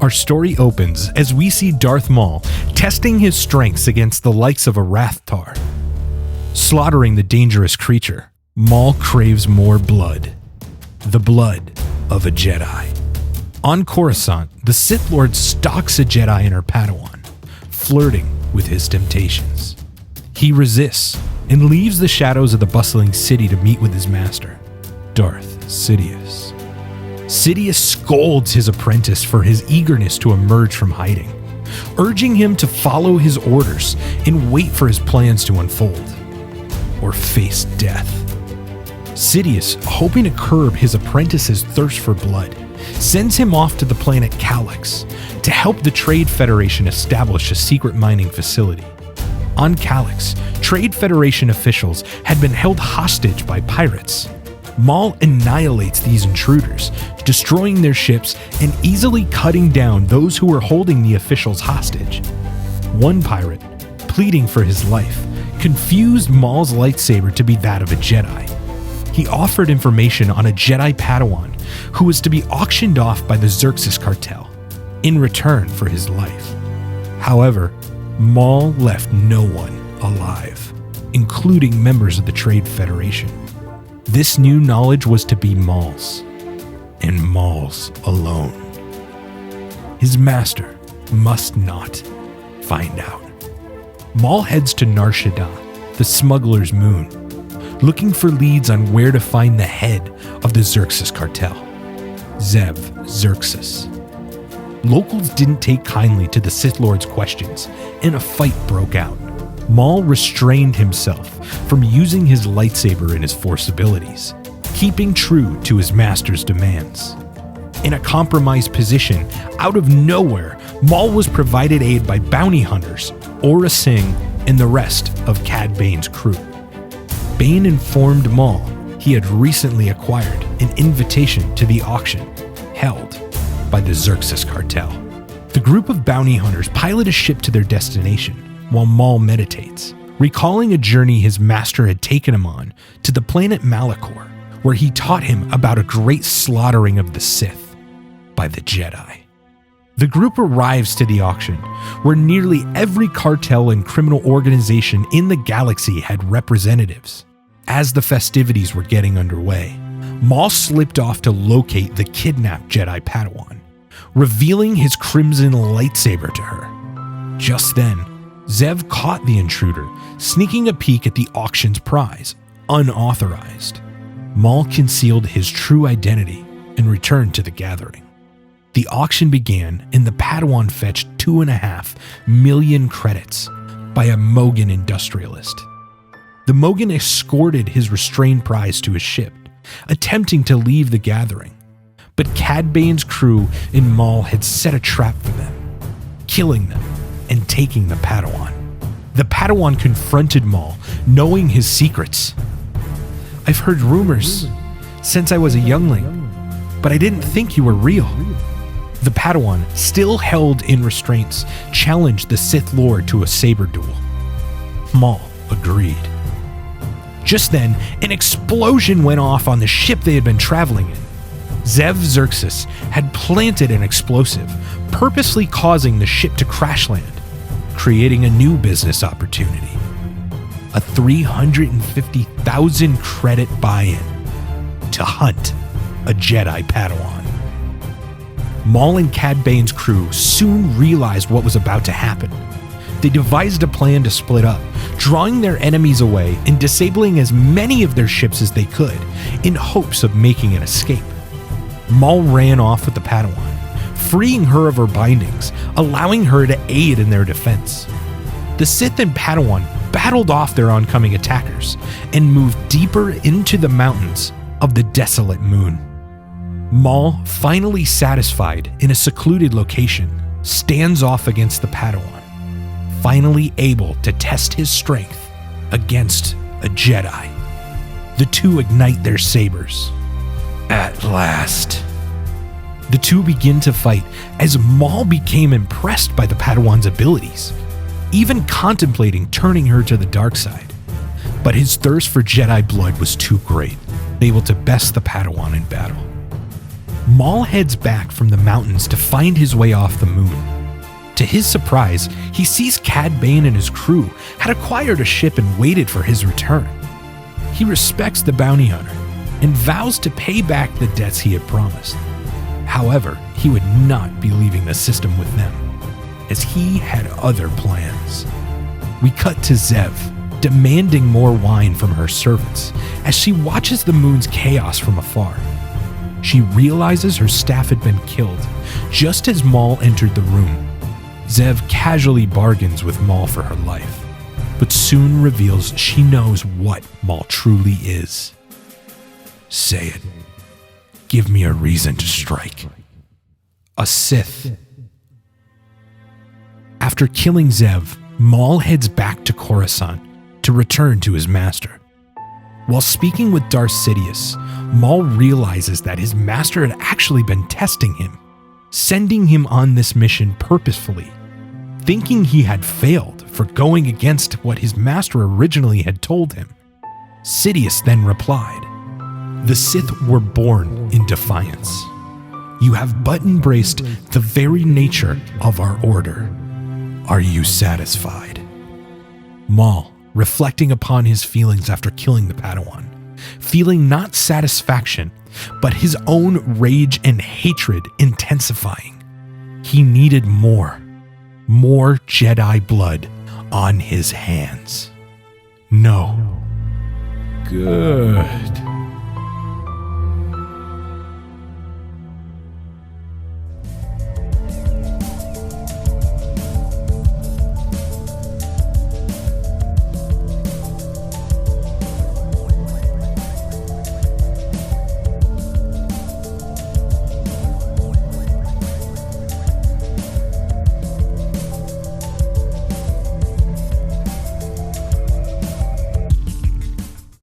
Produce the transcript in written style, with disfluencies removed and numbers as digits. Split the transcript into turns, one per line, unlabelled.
Our story opens as we see Darth Maul testing his strengths against the likes of a Rathtar. Slaughtering the dangerous creature, Maul craves more blood. The blood of a Jedi. On Coruscant, the Sith Lord stalks a Jedi and her Padawan, flirting with his temptations. He resists and leaves the shadows of the bustling city to meet with his master, Darth Sidious. Sidious scolds his apprentice for his eagerness to emerge from hiding, urging him to follow his orders and wait for his plans to unfold, or face death. Sidious, hoping to curb his apprentice's thirst for blood, sends him off to the planet Kellux to help the Trade Federation establish a secret mining facility. On Kellux, Trade Federation officials had been held hostage by pirates. Maul annihilates these intruders, destroying their ships and easily cutting down those who were holding the officials hostage. One pirate, pleading for his life, confused Maul's lightsaber to be that of a Jedi. He offered information on a Jedi Padawan who was to be auctioned off by the Xerxes cartel in return for his life. However, Maul left no one alive, including members of the Trade Federation. This new knowledge was to be Maul's, and Maul's alone. His master must not find out. Maul heads to Nar Shaddaa, the smuggler's moon, looking for leads on where to find the head of the Xerxes cartel, Zev Xerxes. Locals didn't take kindly to the Sith Lord's questions, and a fight broke out. Maul restrained himself from using his lightsaber and his Force abilities, keeping true to his master's demands. In a compromised position, out of nowhere, Maul was provided aid by bounty hunters, Aurra Sing, and the rest of Cad Bane's crew. Bane informed Maul he had recently acquired an invitation to the auction held by the Xerxes cartel. The group of bounty hunters pilot a ship to their destination while Maul meditates, recalling a journey his master had taken him on to the planet Malachor, where he taught him about a great slaughtering of the Sith by the Jedi. The group arrives to the auction, where nearly every cartel and criminal organization in the galaxy had representatives. As the festivities were getting underway, Maul slipped off to locate the kidnapped Jedi Padawan, revealing his crimson lightsaber to her. Just then, Zev caught the intruder, sneaking a peek at the auction's prize, unauthorized. Maul concealed his true identity and returned to the gathering. The auction began and the Padawan fetched 2.5 million credits by a Mogan industrialist. The Mogan escorted his restrained prize to his ship, attempting to leave the gathering. But Cad Bane's crew and Maul had set a trap for them, killing them and taking the Padawan. The Padawan confronted Maul, knowing his secrets. "I've heard rumors since I was a youngling, but I didn't think you were real." The Padawan, still held in restraints, challenged the Sith Lord to a saber duel. Maul agreed. Just then, an explosion went off on the ship they had been traveling in. Zev Xerxes had planted an explosive, purposely causing the ship to crash land, creating a new business opportunity. A 350,000 credit buy-in to hunt a Jedi Padawan. Maul and Cad Bane's crew soon realized what was about to happen. They devised a plan to split up, drawing their enemies away and disabling as many of their ships as they could, in hopes of making an escape. Maul ran off with the Padawan, freeing her of her bindings, allowing her to aid in their defense. The Sith and Padawan battled off their oncoming attackers and moved deeper into the mountains of the desolate moon. Maul, finally satisfied in a secluded location, stands off against the Padawan, finally able to test his strength against a Jedi. The two ignite their sabers. At last. The two begin to fight as Maul became impressed by the Padawan's abilities, even contemplating turning her to the dark side. But his thirst for Jedi blood was too great, able to best the Padawan in battle. Maul heads back from the mountains to find his way off the moon. To his surprise, he sees Cad Bane and his crew had acquired a ship and waited for his return. He respects the bounty hunter and vows to pay back the debts he had promised. However, he would not be leaving the system with them, as he had other plans. We cut to Zev, demanding more wine from her servants, as she watches the moon's chaos from afar. She realizes her staff had been killed just as Maul entered the room. Zev casually bargains with Maul for her life, but soon reveals she knows what Maul truly is. Say it. Give me a reason to strike. A Sith. After killing Zev, Maul heads back to Coruscant to return to his master. While speaking with Darth Sidious, Maul realizes that his master had actually been testing him, sending him on this mission purposefully, thinking he had failed for going against what his master originally had told him. Sidious then replied, "The Sith were born in defiance. You have but embraced the very nature of our order. Are you satisfied?" Maul, reflecting upon his feelings after killing the Padawan, feeling not satisfaction, but his own rage and hatred intensifying. He needed more Jedi blood on his hands. No. Good.